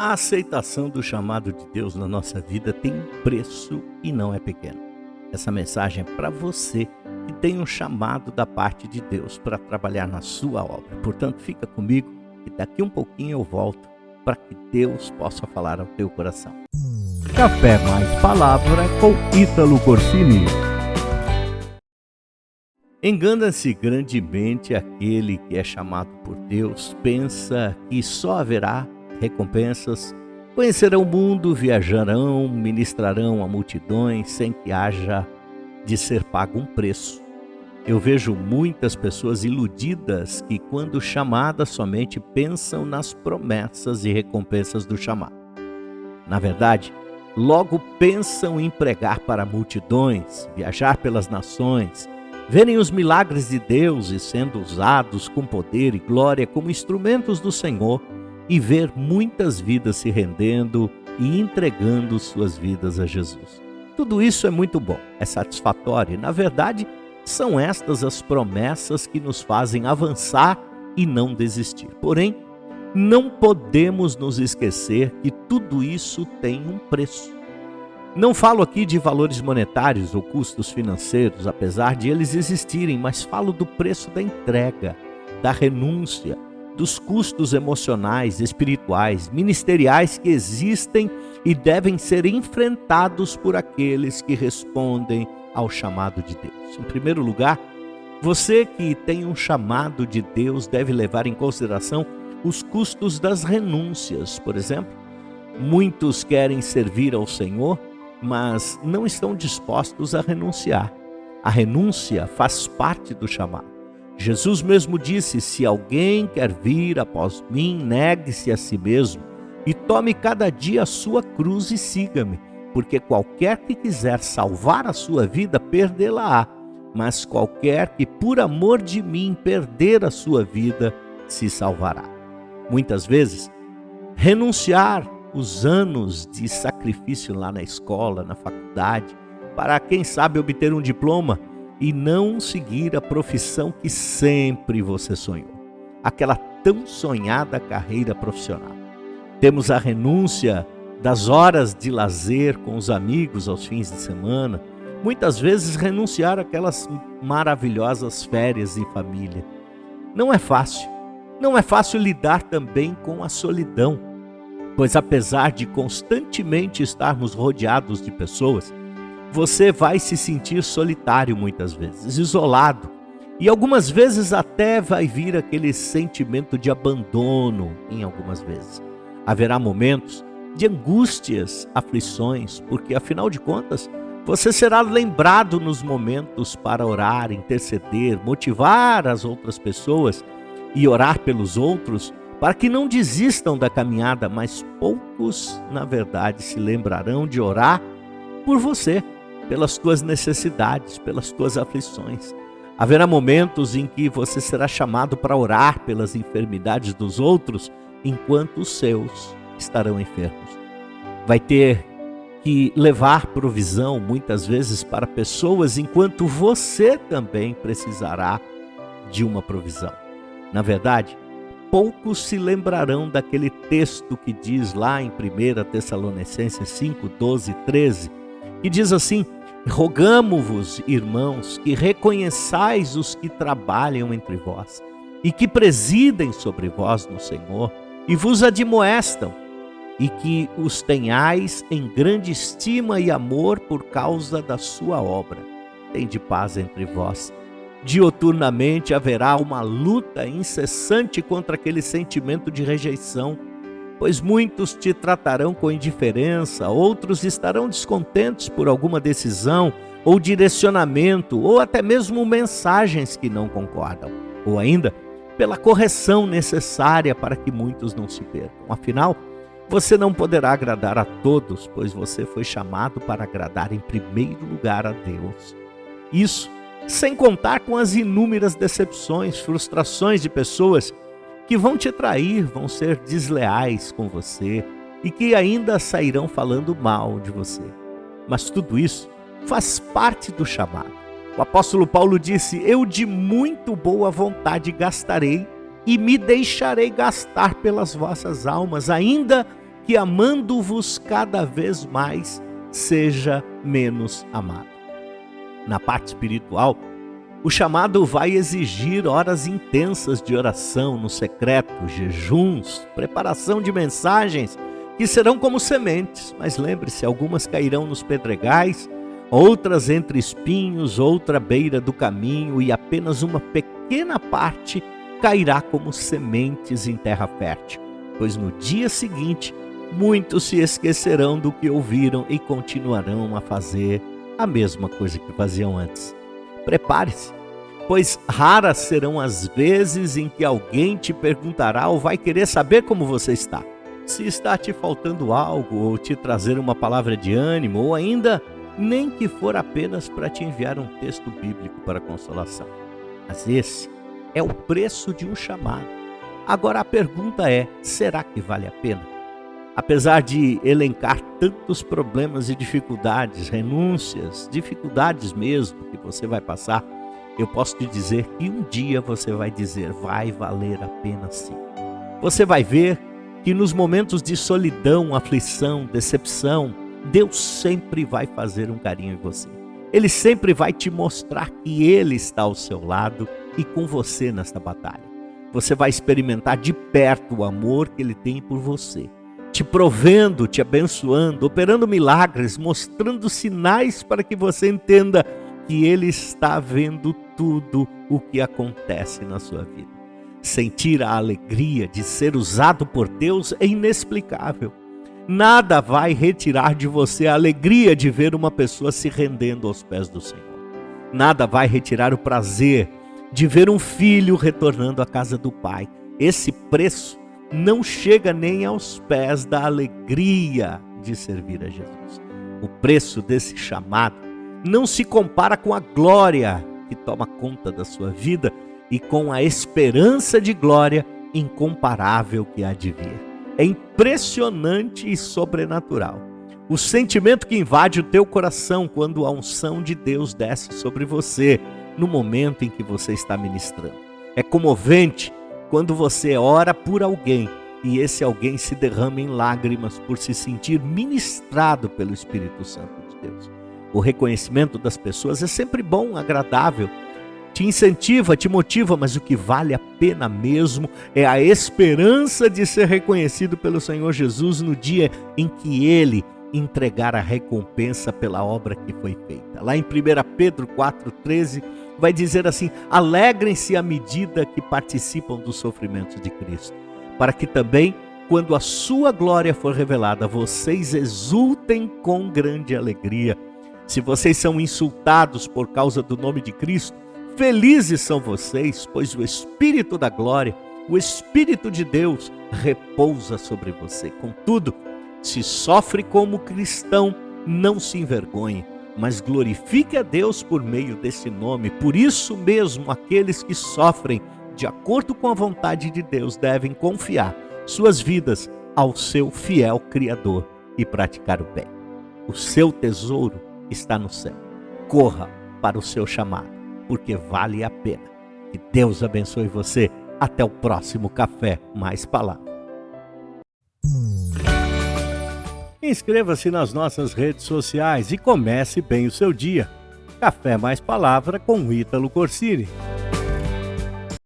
A aceitação do chamado de Deus na nossa vida tem um preço e não é pequeno. Essa mensagem é para você que tem um chamado da parte de Deus para trabalhar na sua obra. Portanto, fica comigo e daqui um pouquinho eu volto para que Deus possa falar ao teu coração. Café mais Palavra com Ítalo Corsini. Engana-se grandemente aquele que é chamado por Deus, pensa que só haverá recompensas, conhecerão o mundo, viajarão, ministrarão a multidões sem que haja de ser pago um preço. Eu vejo muitas pessoas iludidas que, quando chamadas, somente pensam nas promessas e recompensas do chamado. Na verdade, logo pensam em pregar para multidões, viajar pelas nações, verem os milagres de Deus e sendo usados com poder e glória como instrumentos do Senhor e ver muitas vidas se rendendo e entregando suas vidas a Jesus. Tudo isso é muito bom, é satisfatório e, na verdade, são estas as promessas que nos fazem avançar e não desistir. Porém, não podemos nos esquecer que tudo isso tem um preço. Não falo aqui de valores monetários ou custos financeiros, apesar de eles existirem, mas falo do preço da entrega, da renúncia, dos custos emocionais, espirituais, ministeriais que existem e devem ser enfrentados por aqueles que respondem ao chamado de Deus. Em primeiro lugar, você que tem um chamado de Deus deve levar em consideração os custos das renúncias. Por exemplo, muitos querem servir ao Senhor, mas não estão dispostos a renunciar. A renúncia faz parte do chamado. Jesus mesmo disse: se alguém quer vir após mim, negue-se a si mesmo e tome cada dia a sua cruz e siga-me, porque qualquer que quiser salvar a sua vida, perdê-la-á, mas qualquer que por amor de mim perder a sua vida, se salvará. Muitas vezes, renunciar os anos de sacrifício lá na escola, na faculdade, para quem sabe obter um diploma e não seguir a profissão que sempre você sonhou, aquela tão sonhada carreira profissional. Temos a renúncia das horas de lazer com os amigos aos fins de semana, muitas vezes renunciar àquelas maravilhosas férias em família. Não é fácil lidar também com a solidão, pois apesar de constantemente estarmos rodeados de pessoas, você vai se sentir solitário muitas vezes, isolado, e algumas vezes até vai vir aquele sentimento de abandono em algumas vezes. Haverá momentos de angústias, aflições, porque afinal de contas, você será lembrado nos momentos para orar, interceder, motivar as outras pessoas e orar pelos outros para que não desistam da caminhada, mas poucos, na verdade, se lembrarão de orar por você, pelas tuas necessidades, pelas tuas aflições. Haverá momentos em que você será chamado para orar pelas enfermidades dos outros, enquanto os seus estarão enfermos. Vai ter que levar provisão, muitas vezes, para pessoas, enquanto você também precisará de uma provisão. Na verdade, poucos se lembrarão daquele texto que diz lá em 1 Tessalonicenses 5, 12 e 13, que diz assim: rogamo-vos, irmãos, que reconheçais os que trabalham entre vós e que presidem sobre vós no Senhor e vos admoestam, e que os tenhais em grande estima e amor por causa da sua obra. Tende paz entre vós. Dioturnamente haverá uma luta incessante contra aquele sentimento de rejeição, pois muitos te tratarão com indiferença, outros estarão descontentes por alguma decisão ou direcionamento, ou até mesmo mensagens que não concordam, ou ainda pela correção necessária para que muitos não se percam. Afinal, você não poderá agradar a todos, pois você foi chamado para agradar em primeiro lugar a Deus. Isso sem contar com as inúmeras decepções, frustrações de pessoas que vão te trair, vão ser desleais com você e que ainda sairão falando mal de você. Mas tudo isso faz parte do chamado. O apóstolo Paulo disse: eu de muito boa vontade gastarei e me deixarei gastar pelas vossas almas, ainda que amando-vos cada vez mais, seja menos amado. Na parte espiritual, o chamado vai exigir horas intensas de oração no secreto, jejuns, preparação de mensagens que serão como sementes, mas lembre-se, algumas cairão nos pedregais, outras entre espinhos, outra à beira do caminho e apenas uma pequena parte cairá como sementes em terra fértil, pois no dia seguinte muitos se esquecerão do que ouviram e continuarão a fazer a mesma coisa que faziam antes. Prepare-se, pois raras serão as vezes em que alguém te perguntará ou vai querer saber como você está. Se está te faltando algo, ou te trazer uma palavra de ânimo, ou ainda nem que for apenas para te enviar um texto bíblico para consolação. Mas esse é o preço de um chamado. Agora a pergunta é, será que vale a pena? Apesar de elencar tantos problemas e dificuldades, renúncias, dificuldades mesmo que você vai passar, eu posso te dizer que um dia você vai dizer, vai valer a pena sim. Você vai ver que nos momentos de solidão, aflição, decepção, Deus sempre vai fazer um carinho em você. Ele sempre vai te mostrar que Ele está ao seu lado e com você nesta batalha. Você vai experimentar de perto o amor que Ele tem por você, te provendo, te abençoando, operando milagres, mostrando sinais para que você entenda que Ele está vendo tudo o que acontece na sua vida. Sentir a alegria de ser usado por Deus é inexplicável. Nada vai retirar de você a alegria de ver uma pessoa se rendendo aos pés do Senhor. Nada vai retirar o prazer de ver um filho retornando à casa do Pai. Esse preço não chega nem aos pés da alegria de servir a Jesus. O preço desse chamado não se compara com a glória que toma conta da sua vida e com a esperança de glória incomparável que há de vir. É impressionante e sobrenatural o sentimento que invade o teu coração quando a unção de Deus desce sobre você no momento em que você está ministrando. É comovente quando você ora por alguém e esse alguém se derrama em lágrimas por se sentir ministrado pelo Espírito Santo de Deus. O reconhecimento das pessoas é sempre bom, agradável, te incentiva, te motiva, mas o que vale a pena mesmo é a esperança de ser reconhecido pelo Senhor Jesus no dia em que Ele entregar a recompensa pela obra que foi feita. Lá em 1 Pedro 4,13 vai dizer assim: alegrem-se à medida que participam dos sofrimentos de Cristo, para que também, quando a sua glória for revelada, vocês exultem com grande alegria. Se vocês são insultados por causa do nome de Cristo, felizes são vocês, pois o Espírito da glória, o Espírito de Deus, repousa sobre você. Contudo, se sofre como cristão, não se envergonhe, mas glorifique a Deus por meio desse nome. Por isso mesmo, aqueles que sofrem de acordo com a vontade de Deus devem confiar suas vidas ao seu fiel Criador e praticar o bem. O seu tesouro está no céu. Corra para o seu chamado, porque vale a pena. Que Deus abençoe você. Até o próximo Café Mais Palavra. Inscreva-se nas nossas redes sociais e comece bem o seu dia. Café Mais Palavra com Ítalo Corsini.